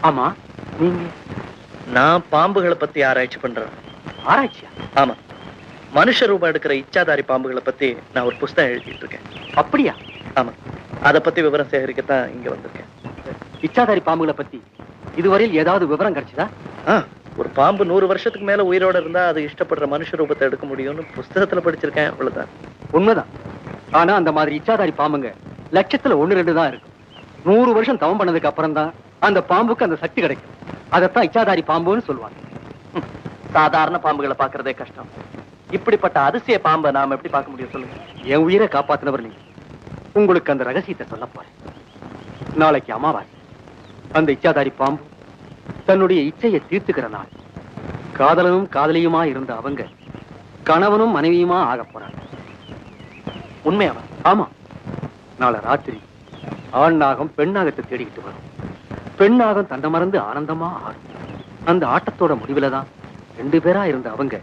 ஆமா, நீங்க? நான் பாம்புகளை பத்தி ஆராய்ச்சி பண்றேன். ஆராய்ச்சியா? ஆமா, மனுஷ ரூபம் எடுக்கிற இச்சாதாரி பாம்புகளை பத்தி நான் ஒரு புஸ்தகம் எழுதிட்டு இருக்கேன். அப்படியா? ஆமா, அத பத்தி விவரம் சேகரிக்கத்தான் இங்க வந்திருக்கேன். இச்சாதாரி பாம்புகளை பத்தி இதுவரையில் ஏதாவது விவரம் கிடைச்சதா? ஒரு பாம்பு 100 வருஷத்துக்கு மேல உயிரோட இருந்தா அது இஷ்டப்படுற மனுஷ ரூபத்தை எடுக்க முடியும்னு புஸ்தகத்துல படிச்சிருக்கேன். அவ்வளவுதான். உண்மைதான். ஆனா அந்த மாதிரி இச்சாதாரி பாம்புங்க லட்சத்துல 1-2 தான் இருக்கு. 100 வருஷம் தவம் பண்ணதுக்கு அப்புறம் தான் அந்த பாம்புக்கு அந்த சக்தி கிடைக்கும். அதத்தான் இச்சாதாரி பாம்புன்னு சொல்லுவாங்க. சாதாரண பாம்புகளை பாக்குறதே கஷ்டம். இப்படிப்பட்ட அதிசய பாம்பை நாம எப்படி பார்க்க முடியும் சொல்லுங்க? என் உயிரை காப்பாத்தினவர் நீங்க. உங்களுக்கு அந்த ரகசியத்தை சொல்ல போறேன். நாளைக்கு அமாவாசை. அந்த இச்சாதாரி பாம்பு தன்னுடைய இச்சையை தீர்த்துக்கிற நாள். காதலனும் காதலியுமா இருந்த அவங்க கணவனும் மனைவியுமா ஆக போறாங்க. உண்மையாவா? ஆமா. நாளை ராத்திரி ஆண் நாகம் பெண் நாகத்தை தேடிக்கிட்டு வரும். பெண் நாகம் தன்னை மறந்து ஆனந்தமா ஆடும். அந்த ஆட்டத்தோட முடிவுல தான் 2 பேரா இருந்த அவங்க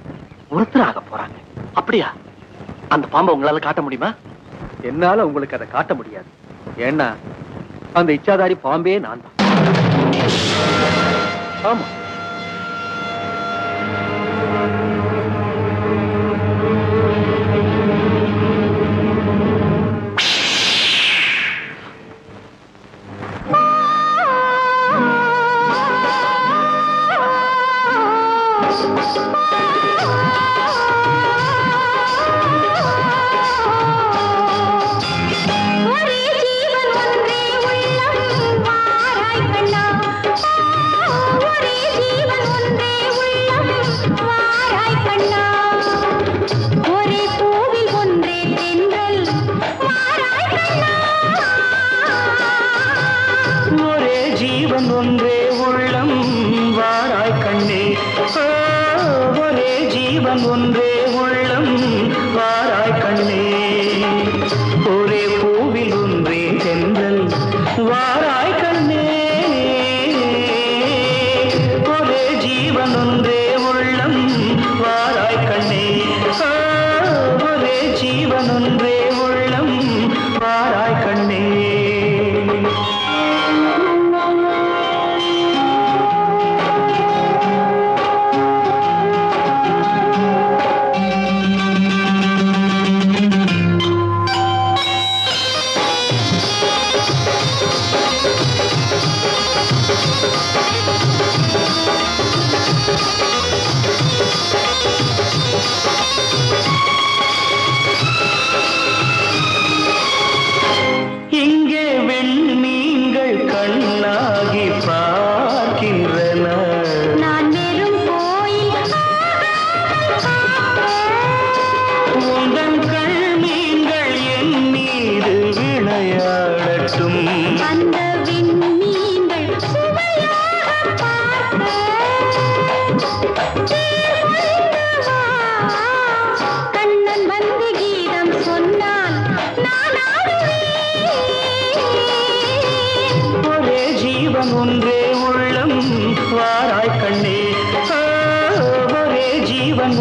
ஒருத்தராக போறாங்க. அப்படியா? அந்த பாம்பை உங்களால காட்ட முடியுமா? என்னால உங்களுக்கு அதை காட்ட முடியாது. ஏன்னா அந்த இச்சாதாரி பாம்பே நான் தான். ஆமா.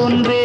ஒன்றே